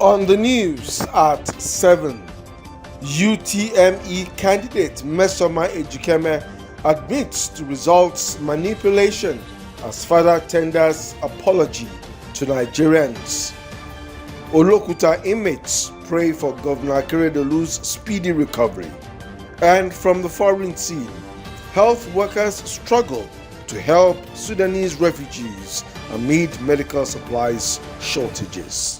On the news at 7, UTME candidate MMESOMA Ejikeme admits to results manipulation as father tenders apology to Nigerians. Olokuta inmates pray for Governor Akeredolu's speedy recovery. And from the foreign scene, health workers struggle to help Sudanese refugees amid medical supplies shortages.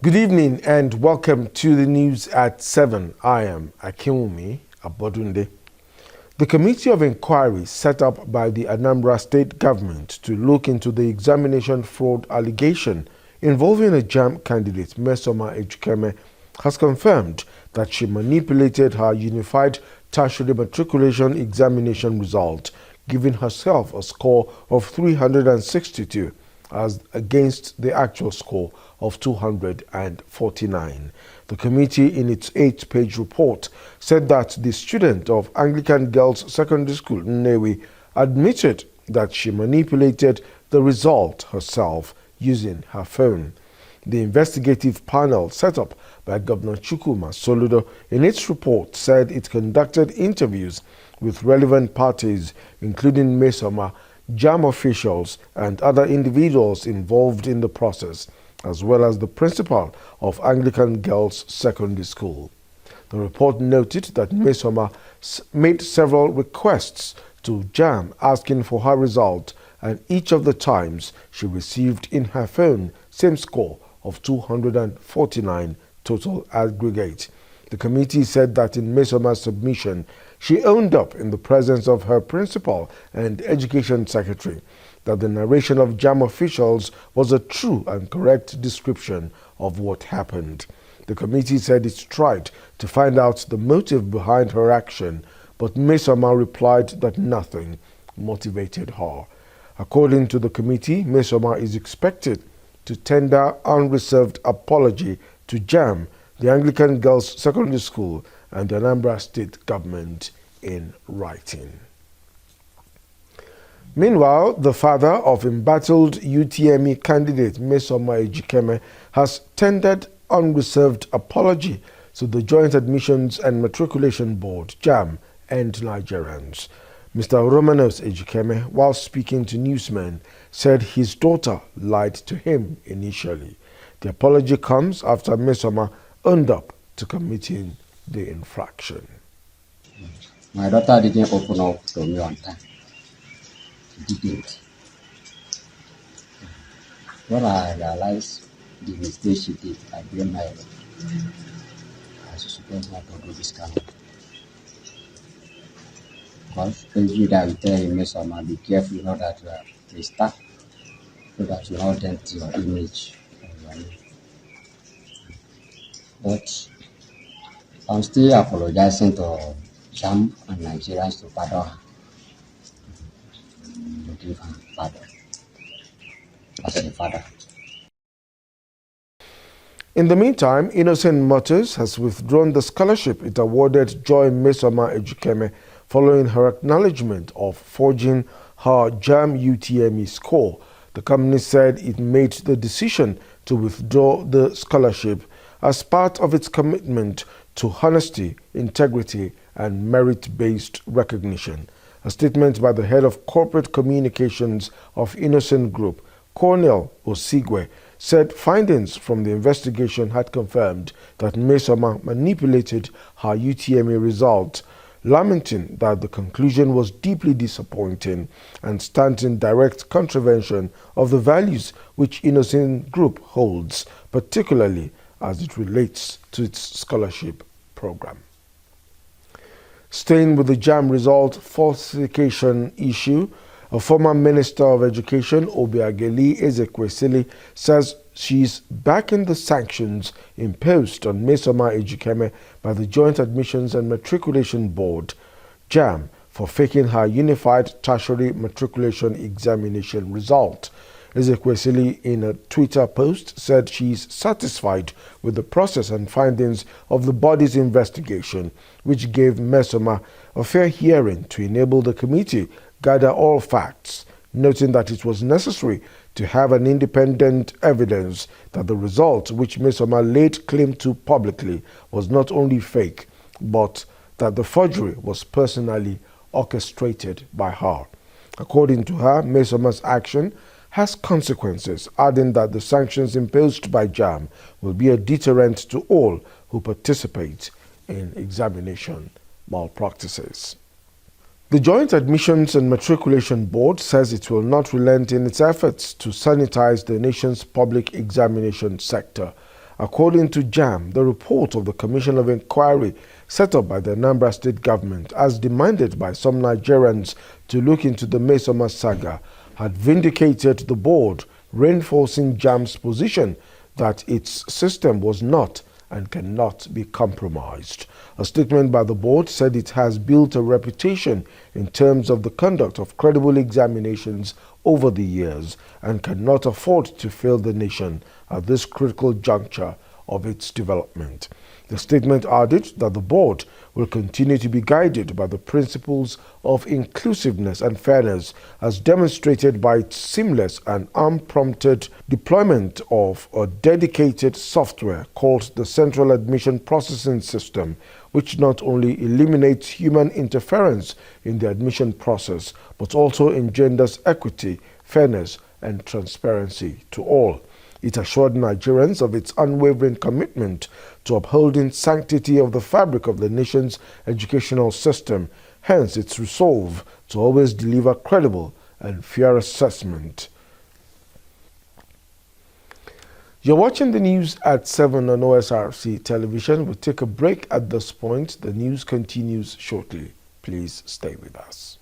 Good evening and welcome to the news at 7. I am Akinwumi Abodunde. The Committee of Inquiry set up by the Anambra State Government to look into the examination fraud allegation involving a JAMB candidate, MMESOMA Ejikeme, has confirmed that she manipulated her Unified Tertiary Matriculation Examination result, giving herself a score of 362 as against the actual score of 249. The committee, in its 8-page report, said that the student of Anglican Girls Secondary School, Nnewi, admitted that she manipulated the result herself using her phone. The investigative panel set up by Governor Chukwuma Soludo in its report said it conducted interviews with relevant parties, including MMESOMA, JAMB officials, and other individuals involved in the process, as well as the principal of Anglican Girls Secondary School. The report noted that MMESOMA made several requests to JAMB asking for her result, and each of the times she received in her phone same score of 249 total aggregate. The committee said that in MMESOMA's submission, she owned up in the presence of her principal and education secretary that the narration of JAMB officials was a true and correct description of what happened. The committee said it tried to find out the motive behind her action, but MMESOMA replied that nothing motivated her. According to the committee, MMESOMA is expected to tender unreserved apology to JAMB, the Anglican Girls Secondary School, and the Anambra State Government in writing. Meanwhile, the father of embattled UTME candidate MMESOMA Ejikeme has tendered unreserved apology to the Joint Admissions and Matriculation Board, JAMB, and Nigerians. Mr. Romanos Ejikeme, while speaking to newsmen, said his daughter lied to him initially. The apology comes after MMESOMA owned up to committing the infraction. My daughter didn't open up to me on time. She didn't. When I realized the mistake she did, I blame her. I was supposed not to do this kind of. Because every day I will tell him, MMESOMA, be careful, you know that they start so that you not dent your image. But I'm still apologizing to JAMB and Nigerians to pardon her. To give her pardon as a father. In the meantime, Innocent Motors has withdrawn the scholarship it awarded Joy MMESOMA Ejikeme following her acknowledgement of forging her JAMB UTME score. The company said it made the decision to withdraw the scholarship as part of its commitment to honesty, integrity, and merit-based recognition. A statement by the head of corporate communications of Innocent Group, Cornel Osigwe, said findings from the investigation had confirmed that MMESOMA manipulated her UTME result, lamenting that the conclusion was deeply disappointing and stands in direct contravention of the values which Innocent Group holds, particularly as it relates to its scholarship program. Staying with the JAMB result falsification issue, a former Minister of Education, Obiageli Ezekwesili, says she's backing the sanctions imposed on MMESOMA Ejikeme by the Joint Admissions and Matriculation Board, JAMB, for faking her Unified Tertiary Matriculation Examination result. Ezekwesili, in a Twitter post, said she's satisfied with the process and findings of the body's investigation, which gave MMESOMA a fair hearing to enable the committee gather all facts, noting that it was necessary to have an independent evidence that the result which MMESOMA laid claim to publicly was not only fake, but that the forgery was personally orchestrated by her. According to her, MMESOMA's action has consequences, adding that the sanctions imposed by JAMB will be a deterrent to all who participate in examination malpractices. The Joint Admissions and Matriculation Board says it will not relent in its efforts to sanitize the nation's public examination sector. According to JAMB, the report of the Commission of Inquiry set up by the Anambra State government, as demanded by some Nigerians to look into the MMESOMA saga, had vindicated the board, reinforcing JAMB's position that its system was not and cannot be compromised. A statement by the board said it has built a reputation in terms of the conduct of credible examinations over the years and cannot afford to fail the nation at this critical juncture of its development. The statement added that the board will continue to be guided by the principles of inclusiveness and fairness as demonstrated by its seamless and unprompted deployment of a dedicated software called the Central Admission Processing System, which not only eliminates human interference in the admission process, but also engenders equity, fairness, and transparency to all. It assured Nigerians of its unwavering commitment to upholding sanctity of the fabric of the nation's educational system, hence its resolve to always deliver credible and fair assessment. You're watching the news at 7 on OSRC television. We'll take a break at this point. The news continues shortly. Please stay with us.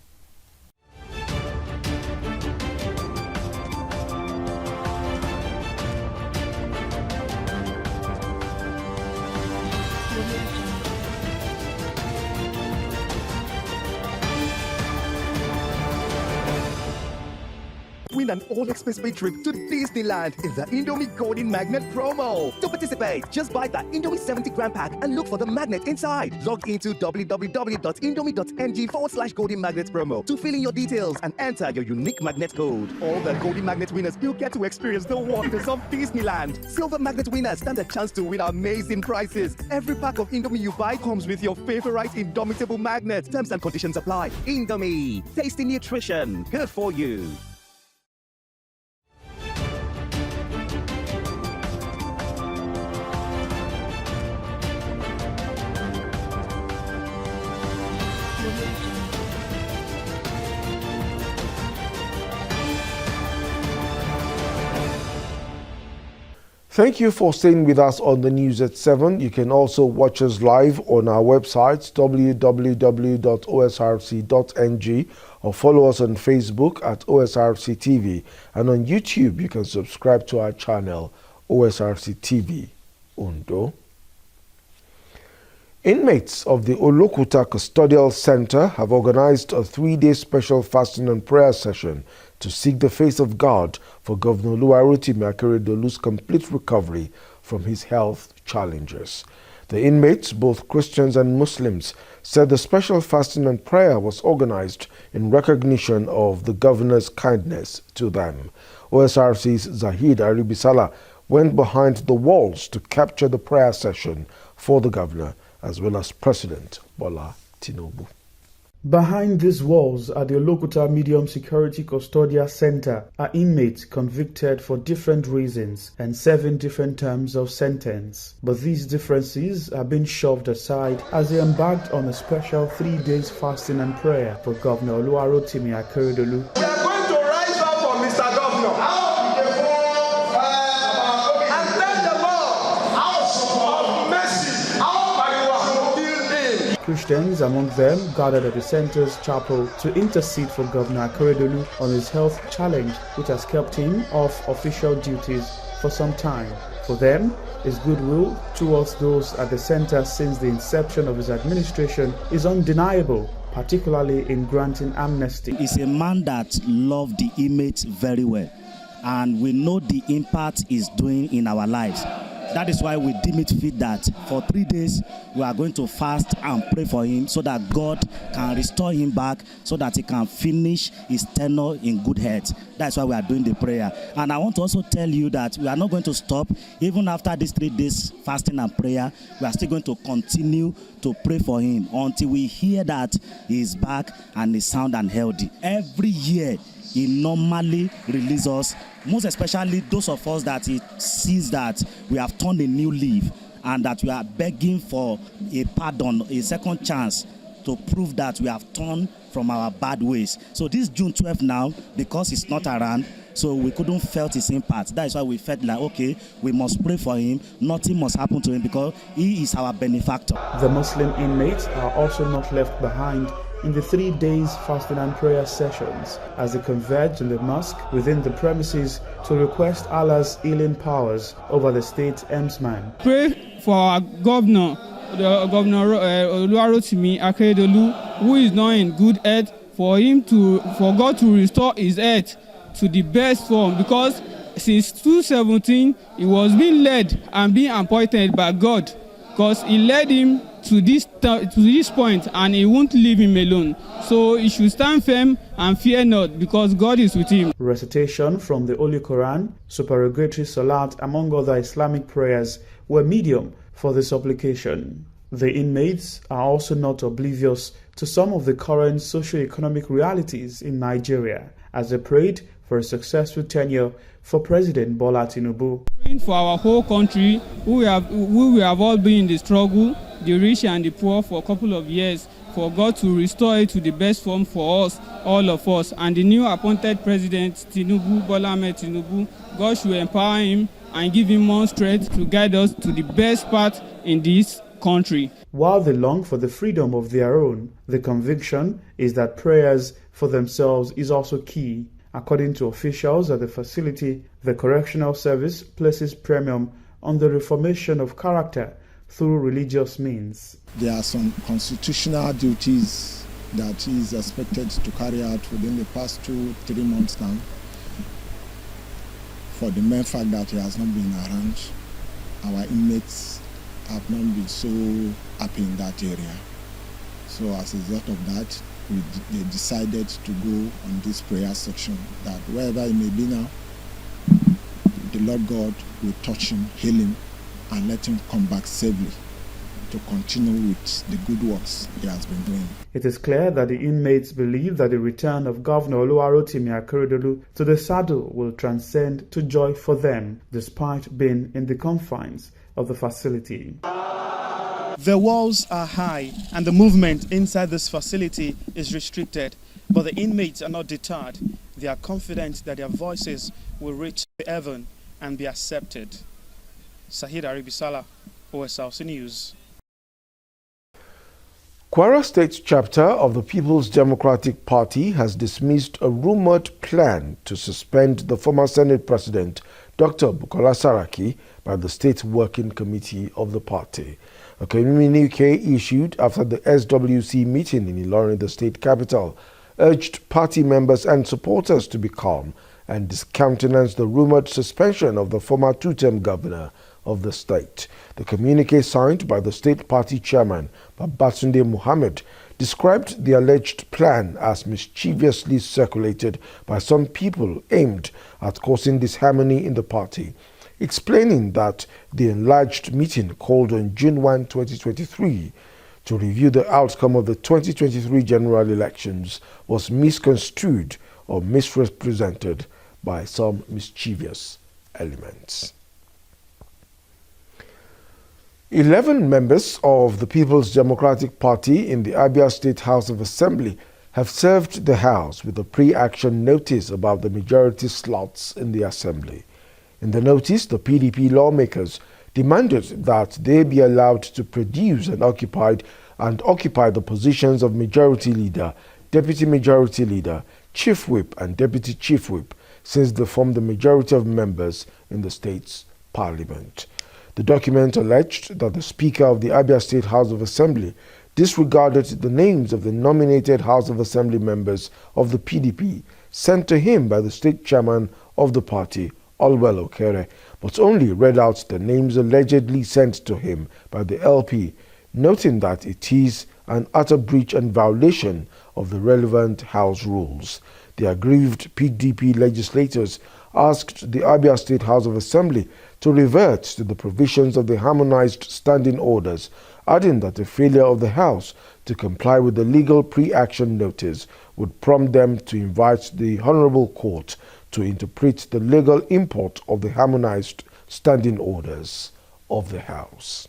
Win an all-expense-paid trip to Disneyland in the Indomie Golden Magnet promo. To participate, just buy the Indomie 70-gram pack and look for the magnet inside. Log into www.indomie.ng/Golden Magnet promo to fill in your details and enter your unique magnet code. All the Golden Magnet winners will get to experience the wonders of Disneyland. Silver Magnet winners stand a chance to win amazing prizes. Every pack of Indomie you buy comes with your favorite indomitable magnet. Terms and conditions apply. Indomie, tasty nutrition, good for you. Thank you for staying with us on the news at 7. You can also watch us live on our website www.osrc.ng or follow us on Facebook at OSRC TV, and on YouTube you can subscribe to our channel OSRC TV Undo. Inmates of the Olokuta Custodial Center have organized a 3-day special fasting and prayer session to seek the face of God for Governor Rotimi Akeredolu's complete recovery from his health challenges. The inmates, both Christians and Muslims, said the special fasting and prayer was organized in recognition of the governor's kindness to them. OSRC's Zahid Aribisala went behind the walls to capture the prayer session for the governor, as well as President Bola Tinubu. Behind these walls at the Olokuta Medium Security Custodial Center are inmates convicted for different reasons and serving different terms of sentence. But these differences are being shoved aside as they embarked on a special 3 days fasting and prayer for Governor Rotimi Akeredolu. We are going to rise up for Mr. Governor. And thank the Lord of mercy. Christians among them gathered at the center's chapel to intercede for Governor Akeredolu on his health challenge, which has kept him off official duties for some time. For them, his goodwill towards those at the center since the inception of his administration is undeniable, particularly in granting amnesty. He's a man that loved the inmates very well. and we know the impact it's doing in our lives. That is why we deem it fit that for 3 days we are going to fast and pray for him so that God can restore him back so that he can finish his tenure in good health. That's why we are doing the prayer. And I want to also tell you that we are not going to stop. Even after these 3 days fasting and prayer, we are still going to continue to pray for him until we hear that he is back and is sound and healthy. Every year, he normally releases us, most especially those of us that he sees that we have turned a new leaf and that we are begging for a pardon, a second chance to prove that we have turned from our bad ways. So this June 12th now, because he's not around, so we couldn't felt his impact. That is why we felt like, okay, we must pray for him. Nothing must happen to him because he is our benefactor. The Muslim inmates are also not left behind in the 3 days fasting and prayer sessions as they converge to the mosque within the premises to request Allah's healing powers over the state's emsman. Pray for our governor, Governor Oluwarotimi Akeredolu, who is not in good health, for God to restore his health to the best form, because since 2017 he was being led and being appointed by God, because he led him to this point and he won't leave him alone. So he should stand firm and fear not, because God is with him. Recitation from the Holy Quran, supererogatory salat, among other Islamic prayers were medium for the supplication. The inmates are also not oblivious to some of the current socio-economic realities in Nigeria as they prayed for a successful tenure for President Bola Tinubu. Praying for our whole country, we have all been in the struggle, the rich and the poor, for a couple of years, for God to restore it to the best form for us, all of us. And the new appointed President Tinubu, Bola Ahmed Tinubu, God should empower him and give him more strength to guide us to the best path in this country. While they long for the freedom of their own, the conviction is that prayers for themselves is also key. According to officials at the facility, the Correctional Service places premium on the reformation of character through religious means. There are some constitutional duties that he is expected to carry out within the past 2-3 months now. For the mere fact that he has not been around, our inmates have not been so happy in that area. So as a result of that, they decided to go on this prayer section, that wherever he may be now, the Lord God will touch him, heal him, and let him come back safely to continue with the good works he has been doing. It is clear that the inmates believe that the return of Governor Oluwarotimi Akeredolu to the saddle will transcend to joy for them, despite being in the confines of the facility. The walls are high and the movement inside this facility is restricted, but the inmates are not deterred. They are confident that their voices will reach heaven and be accepted. Sahid Aribisala, OSRC News. Kwara State chapter of the People's Democratic Party has dismissed a rumored plan to suspend the former Senate President, Dr. Bukola Saraki, by the State Working Committee of the party. A communique issued after the SWC meeting in Ilorin, the state capital, urged party members and supporters to be calm and discountenance the rumored suspension of the former two-term governor of the state. The communique, signed by the state party chairman, Babatunde Mohammed, described the alleged plan as mischievously circulated by some people aimed at causing disharmony in the party, explaining that the enlarged meeting called on June 1, 2023 to review the outcome of the 2023 general elections was misconstrued or misrepresented by some mischievous elements. 11 members of the People's Democratic Party in the Abia State House of Assembly have served the House with a pre-action notice about the majority slots in the Assembly. In the notice, the PDP lawmakers demanded that they be allowed to produce and occupy the positions of Majority Leader, Deputy Majority Leader, Chief Whip and Deputy Chief Whip, since they form the majority of members in the state's parliament. The document alleged that the Speaker of the Abia State House of Assembly disregarded the names of the nominated House of Assembly members of the PDP sent to him by the state chairman of the party, Olwell Okere, but only read out the names allegedly sent to him by the LP, noting that it is an utter breach and violation of the relevant House rules. The aggrieved PDP legislators asked the Abia State House of Assembly to revert to the provisions of the harmonized standing orders, adding that the failure of the House to comply with the legal pre-action notice would prompt them to invite the Honorable Court to interpret the legal import of the harmonized standing orders of the House.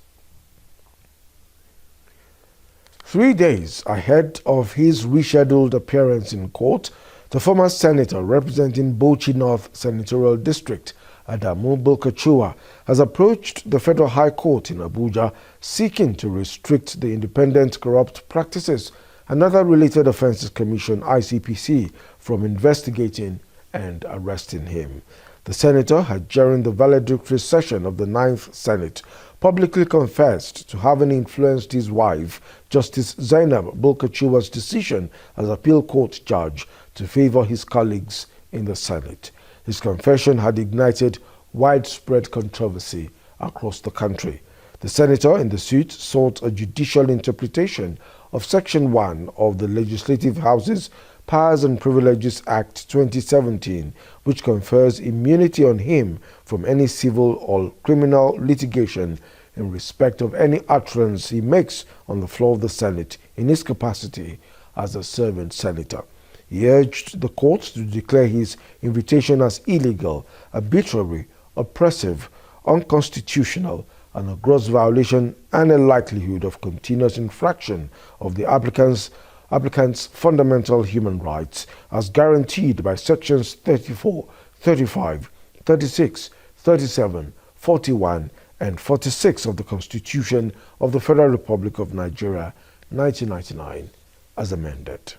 3 days ahead of his rescheduled appearance in court, the former senator representing Bauchi North Senatorial District, Adamu Bulkachua, has approached the Federal High Court in Abuja seeking to restrict the Independent Corrupt Practices and Other Related Offences Commission (ICPC) from investigating and arresting him. The senator had, during the valedictory session of the 9th Senate, publicly confessed to having influenced his wife, Justice Zainab Bulkachuwa's decision as appeal court judge to favor his colleagues in the Senate. His confession had ignited widespread controversy across the country. The senator in the suit sought a judicial interpretation of Section 1 of the Legislative House's Powers and Privileges Act 2017, which confers immunity on him from any civil or criminal litigation in respect of any utterance he makes on the floor of the Senate in his capacity as a serving senator. He urged the court to declare his invitation as illegal, arbitrary, oppressive, unconstitutional, and a gross violation and a likelihood of continuous infraction of the applicant's fundamental human rights as guaranteed by Sections 34, 35, 36, 37, 41, and 46 of the Constitution of the Federal Republic of Nigeria, 1999, as amended.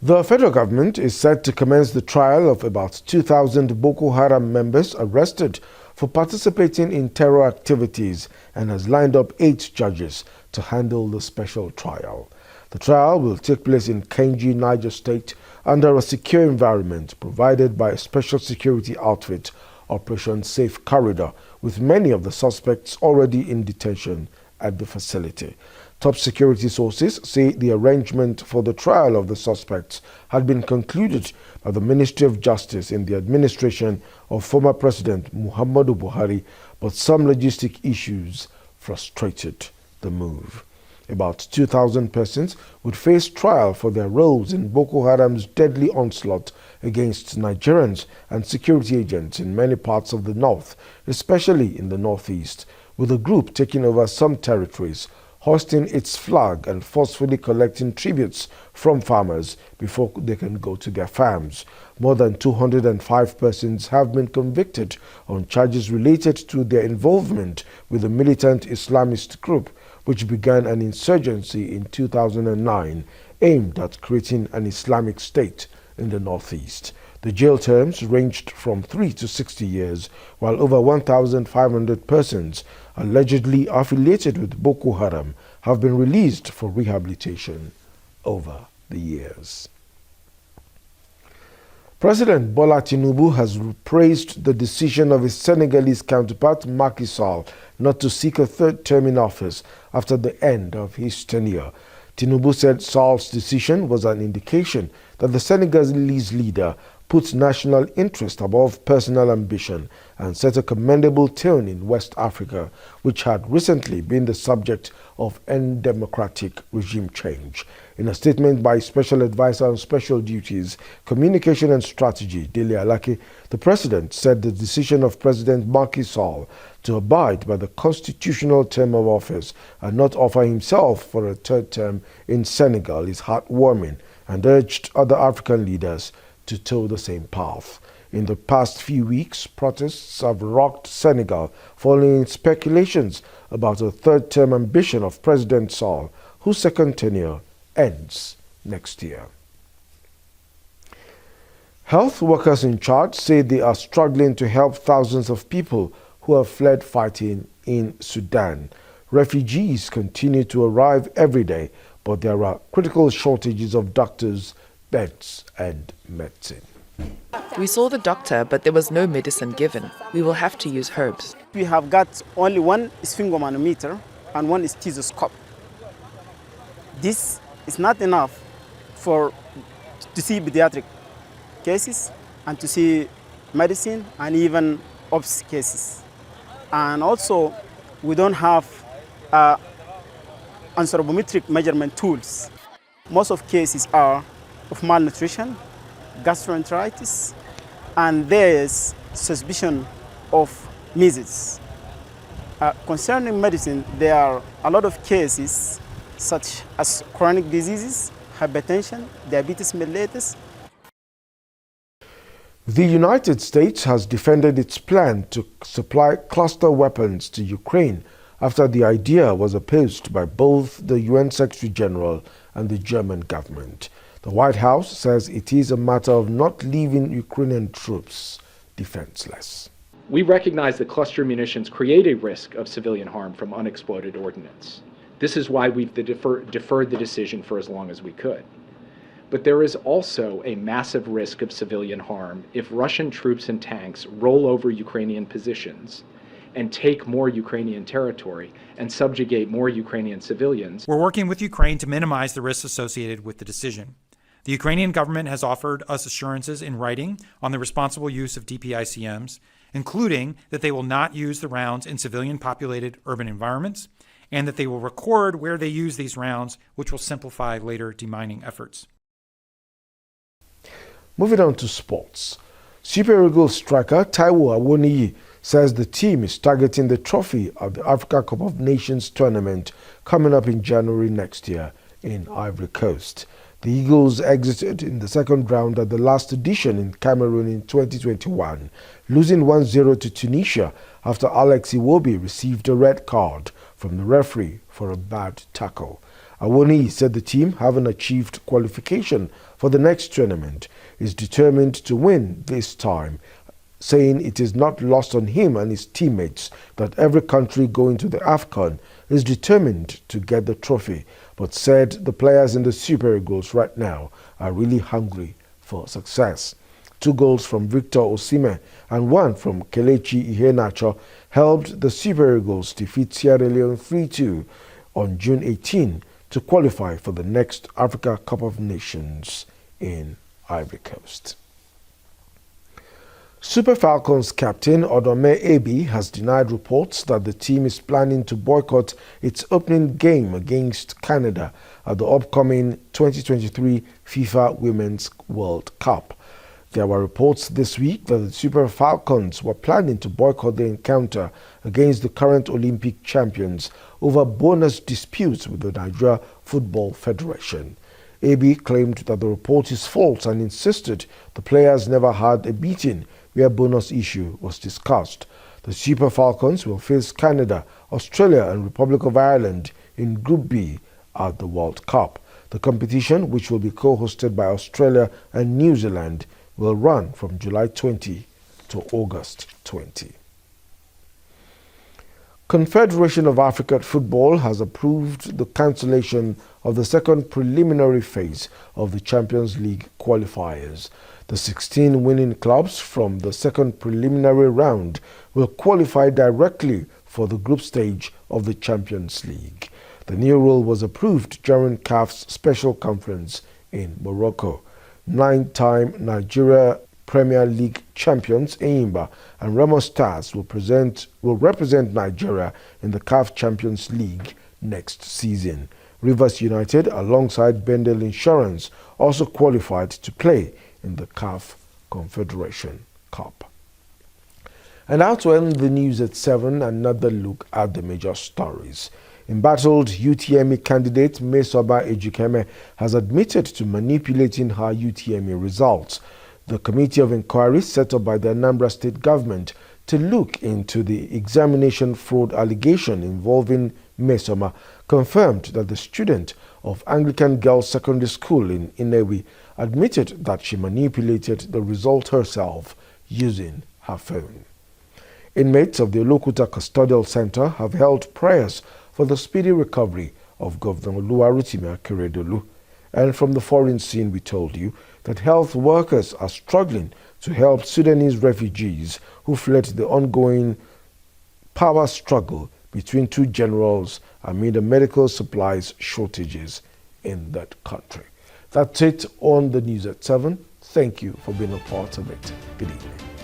The federal government is set to commence the trial of about 2,000 Boko Haram members arrested for participating in terror activities and has lined up 8 judges to handle the special trial. The trial will take place in Kenji, Niger State, under a secure environment provided by a special security outfit, Operation Safe Corridor, with many of the suspects already in detention at the facility. Top security sources say the arrangement for the trial of the suspects had been concluded by the Ministry of Justice in the administration of former President Muhammadu Buhari, but some logistic issues frustrated the move. About 2,000 persons would face trial for their roles in Boko Haram's deadly onslaught against Nigerians and security agents in many parts of the north, especially in the northeast, with the group taking over some territories, hoisting its flag and forcefully collecting tributes from farmers before they can go to their farms. More than 205 persons have been convicted on charges related to their involvement with the militant Islamist group, which began an insurgency in 2009 aimed at creating an Islamic State in the northeast. The jail terms ranged from 3 to 60 years, while over 1,500 persons allegedly affiliated with Boko Haram have been released for rehabilitation over the years. President Bola Tinubu has praised the decision of his Senegalese counterpart Macky Sall not to seek a third term in office after the end of his tenure. Tinubu said Sall's decision was an indication that the Senegalese leader put national interest above personal ambition and set a commendable tone in West Africa, which had recently been the subject of undemocratic regime change. In a statement by Special Advisor on Special Duties, Communication and Strategy, Dele Alake, the President said the decision of President Macky Sall to abide by the constitutional term of office and not offer himself for a third term in Senegal is heartwarming and urged other African leaders to toe the same path. In the past few weeks, protests have rocked Senegal following speculations about a third-term ambition of President Sall, whose second tenure ends next year. Health workers in charge say they are struggling to help thousands of people who have fled fighting in Sudan. Refugees continue to arrive every day, but there are critical shortages of doctors, beds, and medicine. We saw the doctor, but there was no medicine given. We will have to use herbs. We have got only one sphygmomanometer and one stethoscope. This is not enough to see pediatric cases and to see medicine and even OBS cases. And also, we don't have anthropometric measurement tools. Most of cases are of malnutrition, gastroenteritis, and there is suspicion of measles. Concerning medicine, there are a lot of cases such as chronic diseases, hypertension, diabetes mellitus. The United States has defended its plan to supply cluster weapons to Ukraine after the idea was opposed by both the UN Secretary General and the German government. The White House says it is a matter of not leaving Ukrainian troops defenseless. We recognize that cluster munitions create a risk of civilian harm from unexploded ordnance. This is why we've deferred the decision for as long as we could. But there is also a massive risk of civilian harm if Russian troops and tanks roll over Ukrainian positions and take more Ukrainian territory and subjugate more Ukrainian civilians. We're working with Ukraine to minimize the risks associated with the decision. The Ukrainian government has offered us assurances in writing on the responsible use of DPICMs, including that they will not use the rounds in civilian-populated urban environments, and that they will record where they use these rounds, which will simplify later demining efforts. Moving on to sports. Super Eagles striker Taiwo Awoniyi says the team is targeting the trophy of the Africa Cup of Nations tournament coming up in January next year in Ivory Coast. The Eagles exited in the second round at the last edition in Cameroon in 2021, losing 1-0 to Tunisia after Alex Iwobi received a red card from the referee for a bad tackle. Awoniyi said the team, having achieved qualification for the next tournament, is determined to win this time, saying it is not lost on him and his teammates that every country going to the AFCON is determined to get the trophy, but said the players in the Super Eagles right now are really hungry for success. 2 goals from Victor Osimhen and 1 from Kelechi Iheanacho helped the Super Eagles defeat Sierra Leone 3-2 on June 18 to qualify for the next Africa Cup of Nations in Ivory Coast. Super Falcons captain Odome Ebi has denied reports that the team is planning to boycott its opening game against Canada at the upcoming 2023 FIFA Women's World Cup. There were reports this week that the Super Falcons were planning to boycott the encounter against the current Olympic champions over bonus disputes with the Nigeria Football Federation. Ebi claimed that the report is false and insisted the players never had a meeting where bonus issue was discussed. The Super Falcons will face Canada, Australia and Republic of Ireland in Group B at the World Cup. The competition, which will be co-hosted by Australia and New Zealand, will run from July 20 to August 20. Confederation of African Football has approved the cancellation of the second preliminary phase of the Champions League qualifiers. The 16 winning clubs from the second preliminary round will qualify directly for the group stage of the Champions League. The new rule was approved during CAF's special conference in Morocco. 9-time Nigeria Premier League champions Enyimba and Remo Stars will represent Nigeria in the CAF Champions League next season. Rivers United, alongside Bendel Insurance, also qualified to play in the CAF Confederation Cup. And now to end the news at 7, another look at the major stories. Embattled UTME candidate MMESOMA Ejikeme has admitted to manipulating her UTME results. The Committee of Inquiry set up by the Anambra State government to look into the examination fraud allegation involving MMESOMA confirmed that the student of Anglican Girls Secondary School in Inewi admitted that she manipulated the result herself using her phone. Inmates of the Lokuta Custodial Center have held prayers for the speedy recovery of Governor Oluwarotimi Akeredolu. And from the foreign scene, we told you that health workers are struggling to help Sudanese refugees who fled the ongoing power struggle between two generals amid the medical supplies shortages in that country. That's it on the news at 7. Thank you for being a part of it. Good evening.